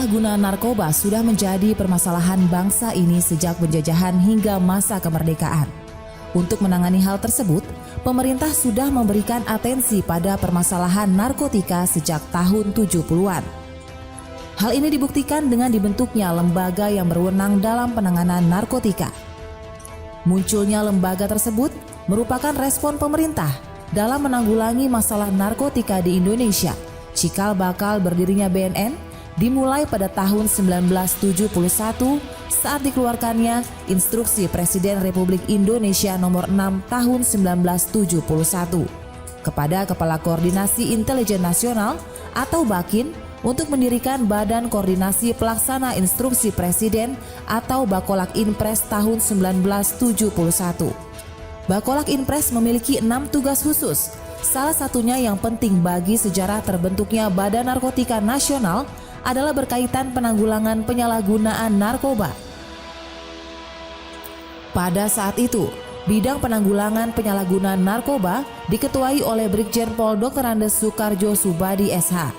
Penyalahgunaan narkoba sudah menjadi permasalahan bangsa ini sejak penjajahan hingga masa kemerdekaan. Untuk menangani hal tersebut, pemerintah sudah memberikan atensi pada permasalahan narkotika sejak tahun 70-an. Hal ini dibuktikan dengan dibentuknya lembaga yang berwenang dalam penanganan narkotika. Munculnya lembaga tersebut merupakan respon pemerintah dalam menanggulangi masalah narkotika di Indonesia. Cikal bakal berdirinya BNN dimulai pada tahun 1971 saat dikeluarkannya Instruksi Presiden Republik Indonesia Nomor 6 Tahun 1971 kepada Kepala Koordinasi Intelijen Nasional atau BAKIN untuk mendirikan Badan Koordinasi Pelaksana Instruksi Presiden atau Bakolak Inpres tahun 1971. Bakolak Inpres memiliki 6 tugas khusus. Salah satunya yang penting bagi sejarah terbentuknya Badan Narkotika Nasional adalah berkaitan penanggulangan penyalahgunaan narkoba. Pada saat itu, bidang penanggulangan penyalahgunaan narkoba diketuai oleh Brigjen Pol Dr. Andes Soekarjo Subadi SH.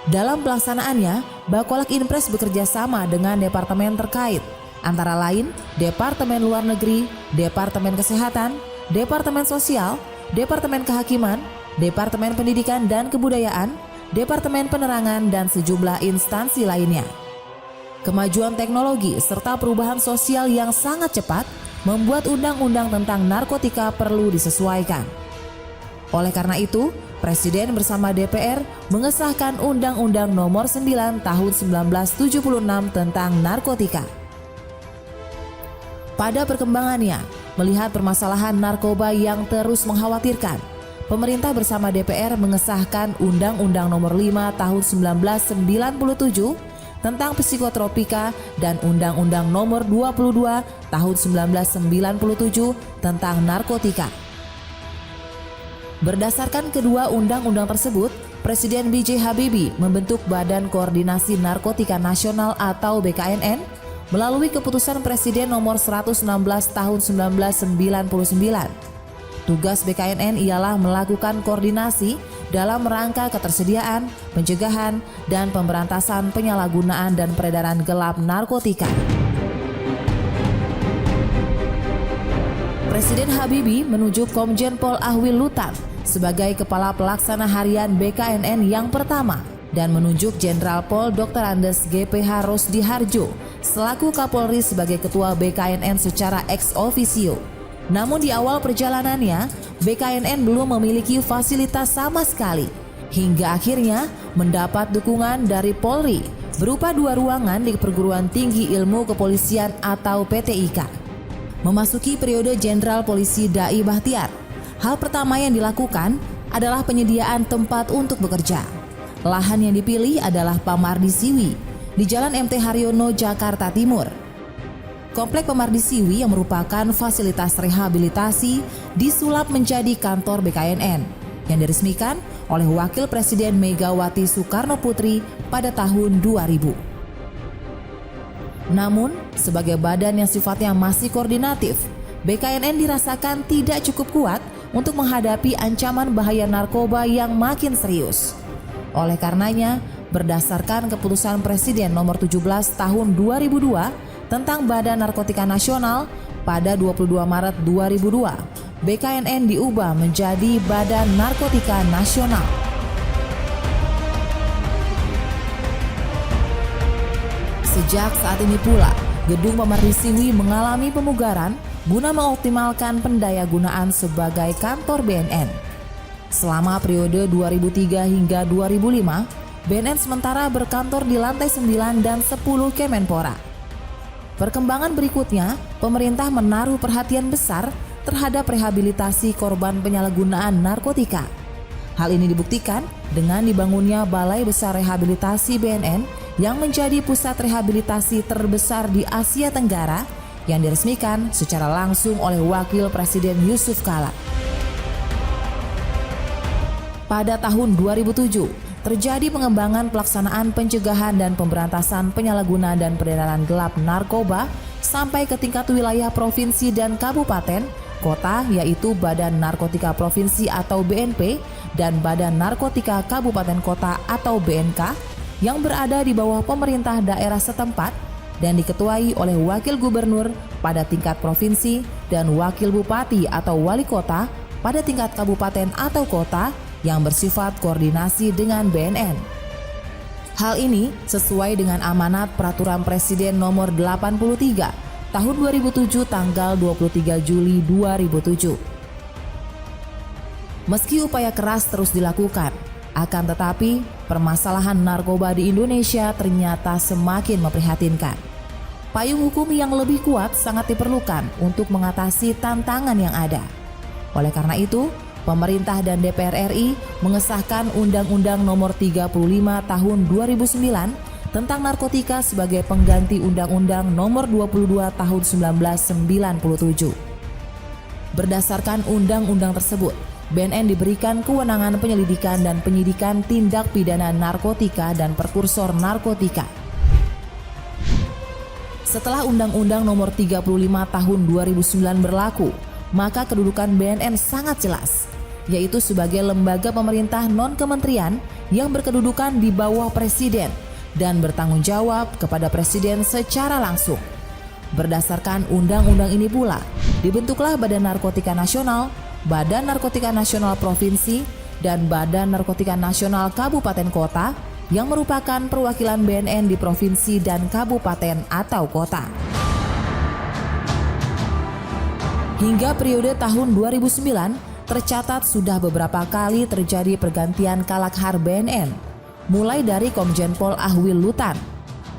Dalam pelaksanaannya, Bakolak Inpres bekerja sama dengan departemen terkait, antara lain Departemen Luar Negeri, Departemen Kesehatan, Departemen Sosial, Departemen Kehakiman, Departemen Pendidikan dan Kebudayaan, Departemen Penerangan, dan sejumlah instansi lainnya. Kemajuan teknologi serta perubahan sosial yang sangat cepat membuat undang-undang tentang narkotika perlu disesuaikan. Oleh karena itu, Presiden bersama DPR mengesahkan Undang-Undang Nomor 9 Tahun 1976 tentang narkotika. Pada perkembangannya, melihat permasalahan narkoba yang terus mengkhawatirkan, pemerintah bersama DPR mengesahkan Undang-Undang Nomor 5 Tahun 1997 tentang psikotropika dan Undang-Undang Nomor 22 Tahun 1997 tentang narkotika. Berdasarkan kedua undang-undang tersebut, Presiden B.J. Habibie membentuk Badan Koordinasi Narkotika Nasional atau BKNN melalui keputusan Presiden Nomor 116 Tahun 1999. Tugas BKNN ialah melakukan koordinasi dalam rangka ketersediaan, pencegahan, dan pemberantasan penyalahgunaan dan peredaran gelap narkotika. Presiden Habibie menunjuk Komjen Pol Ahwil Lutan sebagai Kepala Pelaksana Harian BKNN yang pertama dan menunjuk Jenderal Pol Dr. Andes GPH Rosdi Harjo selaku Kapolri sebagai Ketua BKNN secara ex officio. Namun di awal perjalanannya, BKNN belum memiliki fasilitas sama sekali, hingga akhirnya mendapat dukungan dari Polri berupa 2 ruangan di Perguruan Tinggi Ilmu Kepolisian atau PTIK. Memasuki periode Jenderal Polisi Dai Bahtiar, hal pertama yang dilakukan adalah penyediaan tempat untuk bekerja. Lahan yang dipilih adalah Pamardi Siwi di Jalan MT Haryono, Jakarta Timur. Komplek Pamardi Siwi yang merupakan fasilitas rehabilitasi disulap menjadi kantor BKNN yang diresmikan oleh Wakil Presiden Megawati Soekarno Putri pada tahun 2000. Namun, sebagai badan yang sifatnya masih koordinatif, BKNN dirasakan tidak cukup kuat untuk menghadapi ancaman bahaya narkoba yang makin serius. Oleh karenanya, berdasarkan keputusan Presiden Nomor 17 Tahun 2002 tentang Badan Narkotika Nasional pada 22 Maret 2002, BKNN diubah menjadi Badan Narkotika Nasional. Sejak saat ini pula, Gedung Pamardi Siwi mengalami pemugaran guna mengoptimalkan pendayagunaan sebagai kantor BNN. Selama periode 2003 hingga 2005, BNN sementara berkantor di lantai 9 dan 10 Kemenpora. Perkembangan berikutnya, pemerintah menaruh perhatian besar terhadap rehabilitasi korban penyalahgunaan narkotika. Hal ini dibuktikan dengan dibangunnya Balai Besar Rehabilitasi BNN yang menjadi pusat rehabilitasi terbesar di Asia Tenggara yang diresmikan secara langsung oleh Wakil Presiden Yusuf Kala. Pada tahun 2007, terjadi pengembangan pelaksanaan pencegahan dan pemberantasan penyalahgunaan dan peredaran gelap narkoba sampai ke tingkat wilayah provinsi dan kabupaten, kota, yaitu Badan Narkotika Provinsi atau BNP dan Badan Narkotika Kabupaten Kota atau BNK, yang berada di bawah pemerintah daerah setempat dan diketuai oleh wakil gubernur pada tingkat provinsi dan wakil bupati atau wali kota pada tingkat kabupaten atau kota yang bersifat koordinasi dengan BNN. Hal ini sesuai dengan amanat Peraturan Presiden Nomor 83 Tahun 2007 tanggal 23 Juli 2007. Meski upaya keras terus dilakukan, akan tetapi permasalahan narkoba di Indonesia ternyata semakin memprihatinkan. Payung hukum yang lebih kuat sangat diperlukan untuk mengatasi tantangan yang ada. Oleh karena itu, pemerintah dan DPR RI mengesahkan Undang-Undang Nomor 35 Tahun 2009 tentang narkotika sebagai pengganti Undang-Undang Nomor 22 Tahun 1997. Berdasarkan undang-undang tersebut, BNN diberikan kewenangan penyelidikan dan penyidikan tindak pidana narkotika dan prekursor narkotika. Setelah Undang-Undang Nomor 35 Tahun 2009 berlaku, maka kedudukan BNN sangat jelas, yaitu sebagai lembaga pemerintah non-kementerian yang berkedudukan di bawah Presiden dan bertanggung jawab kepada Presiden secara langsung. Berdasarkan undang-undang ini pula, dibentuklah Badan Narkotika Nasional, Badan Narkotika Nasional Provinsi, dan Badan Narkotika Nasional Kabupaten Kota yang merupakan perwakilan BNN di provinsi dan kabupaten atau kota. Hingga periode tahun 2009, tercatat sudah beberapa kali terjadi pergantian Kalakhar BNN, mulai dari Komjen Pol Ahwil Lutan,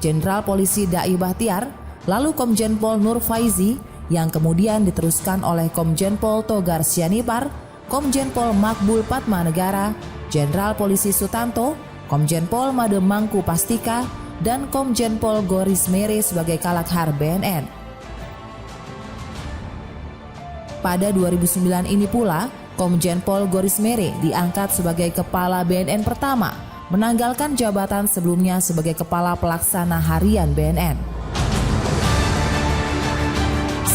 Jenderal Polisi Dai Bahtiar, lalu Komjen Pol Nur Faizi, yang kemudian diteruskan oleh Komjen Pol Togar Sianipar, Komjen Pol Makbul Patmanegara, Jenderal Polisi Sutanto, Komjen Pol Made Mangku Pastika, dan Komjen Pol Goris Mere sebagai Kalakhar BNN. Pada 2009 ini pula, Komjen Pol Goris Mere diangkat sebagai Kepala BNN pertama, menanggalkan jabatan sebelumnya sebagai Kepala Pelaksana Harian BNN.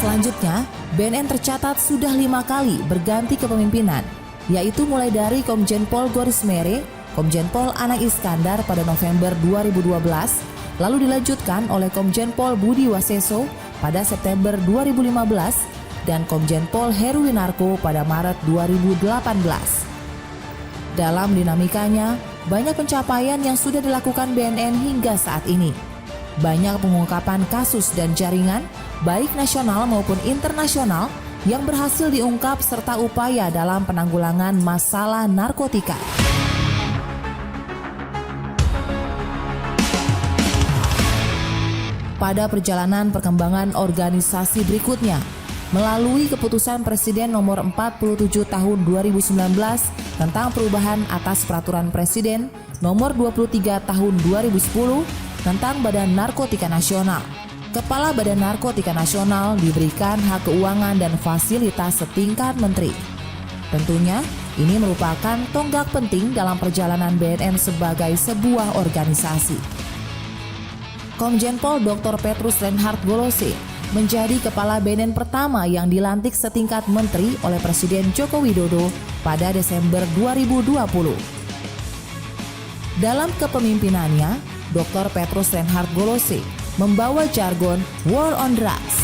Selanjutnya, BNN tercatat sudah 5 kali berganti kepemimpinan, yaitu mulai dari Komjen Pol Goris Mere, Komjen Pol Anang Iskandar pada November 2012, lalu dilanjutkan oleh Komjen Pol Budi Waseso pada September 2015, dan Komjen Pol Heruwinarko pada Maret 2018. Dalam dinamikanya, banyak pencapaian yang sudah dilakukan BNN hingga saat ini. Banyak pengungkapan kasus dan jaringan, baik nasional maupun internasional, yang berhasil diungkap serta upaya dalam penanggulangan masalah narkotika. Pada perjalanan perkembangan organisasi berikutnya, melalui keputusan Presiden Nomor 47 Tahun 2019 tentang perubahan atas Peraturan Presiden Nomor 23 Tahun 2010 tentang Badan Narkotika Nasional, Kepala Badan Narkotika Nasional diberikan hak keuangan dan fasilitas setingkat menteri. Tentunya, ini merupakan tonggak penting dalam perjalanan BNN sebagai sebuah organisasi. Komjen Pol Dr. Petrus Reinhard Golose menjadi Kepala BNN pertama yang dilantik setingkat menteri oleh Presiden Joko Widodo pada Desember 2020. Dalam kepemimpinannya, Dr. Petrus Reinhard Golose membawa jargon War on Drugs.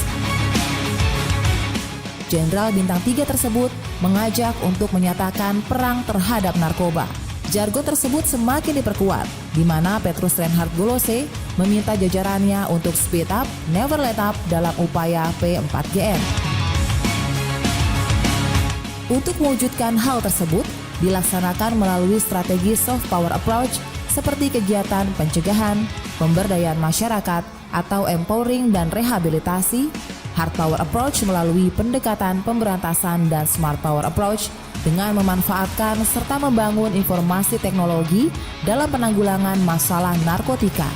Jenderal Bintang 3 tersebut mengajak untuk menyatakan perang terhadap narkoba. Jargon tersebut semakin diperkuat, di mana Petrus Reinhard Golose meminta jajarannya untuk speed up, never let up dalam upaya P4GN. Untuk mewujudkan hal tersebut, dilaksanakan melalui strategi soft power approach seperti kegiatan pencegahan, pemberdayaan masyarakat atau empowering dan rehabilitasi, hard power approach melalui pendekatan pemberantasan, dan smart power approach dengan memanfaatkan serta membangun informasi teknologi dalam penanggulangan masalah narkotika.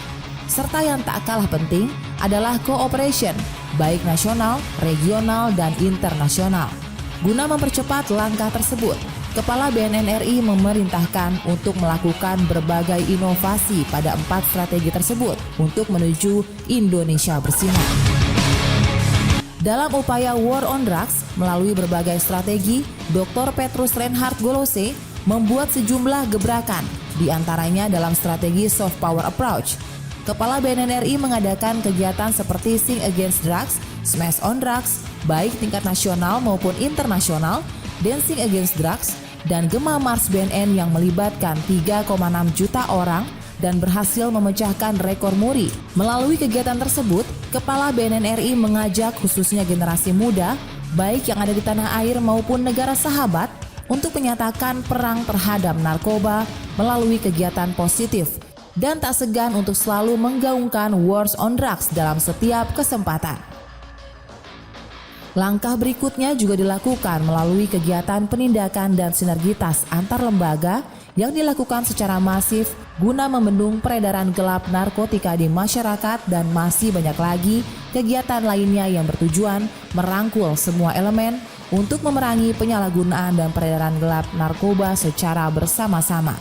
Serta yang tak kalah penting adalah cooperation, baik nasional, regional, dan internasional. Guna mempercepat langkah tersebut, Kepala BNN RI memerintahkan untuk melakukan berbagai inovasi pada 4 strategi tersebut untuk menuju Indonesia bersinar. Dalam upaya War on Drugs, melalui berbagai strategi, Dr. Petrus Reinhard Golose membuat sejumlah gebrakan di antaranya dalam strategi soft power approach. Kepala BNN RI mengadakan kegiatan seperti Sing Against Drugs, Smash on Drugs, baik tingkat nasional maupun internasional, Dancing Against Drugs, dan Gema Mars BNN yang melibatkan 3,6 juta orang dan berhasil memecahkan rekor muri. Melalui kegiatan tersebut, Kepala BNN RI mengajak khususnya generasi muda, baik yang ada di tanah air maupun negara sahabat, untuk menyatakan perang terhadap narkoba melalui kegiatan positif dan tak segan untuk selalu menggaungkan Wars on Drugs dalam setiap kesempatan. Langkah berikutnya juga dilakukan melalui kegiatan penindakan dan sinergitas antar lembaga yang dilakukan secara masif guna membendung peredaran gelap narkotika di masyarakat, dan masih banyak lagi kegiatan lainnya yang bertujuan merangkul semua elemen untuk memerangi penyalahgunaan dan peredaran gelap narkoba secara bersama-sama.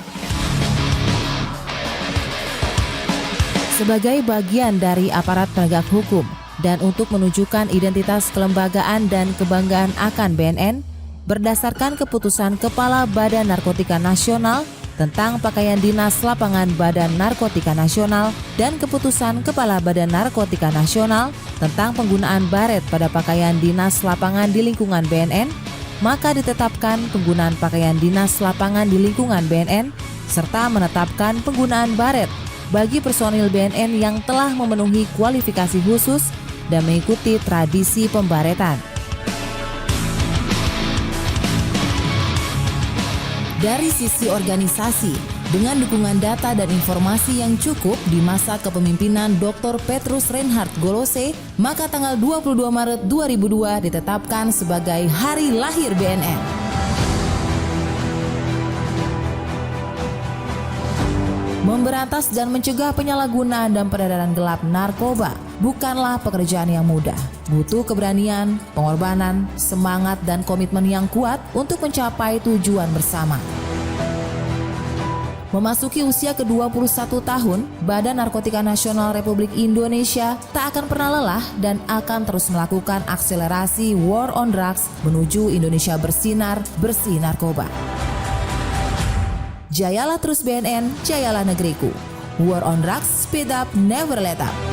Sebagai bagian dari aparat penegak hukum dan untuk menunjukkan identitas kelembagaan dan kebanggaan akan BNN, berdasarkan keputusan Kepala Badan Narkotika Nasional tentang pakaian dinas lapangan Badan Narkotika Nasional dan keputusan Kepala Badan Narkotika Nasional tentang penggunaan baret pada pakaian dinas lapangan di lingkungan BNN, maka ditetapkan penggunaan pakaian dinas lapangan di lingkungan BNN serta menetapkan penggunaan baret bagi personil BNN yang telah memenuhi kualifikasi khusus dan mengikuti tradisi pembaretan. Dari sisi organisasi, dengan dukungan data dan informasi yang cukup di masa kepemimpinan Dr. Petrus Reinhard Golose, maka tanggal 22 Maret 2002 ditetapkan sebagai Hari Lahir BNN. Memberantas dan mencegah penyalahgunaan dan peredaran gelap narkoba bukanlah pekerjaan yang mudah. Butuh keberanian, pengorbanan, semangat, dan komitmen yang kuat untuk mencapai tujuan bersama. Memasuki usia ke-21 tahun, Badan Narkotika Nasional Republik Indonesia tak akan pernah lelah dan akan terus melakukan akselerasi War on Drugs menuju Indonesia bersinar, bersih narkoba. Jayalah terus BNN, jayalah negeriku. War on Drugs, speed up, never let up.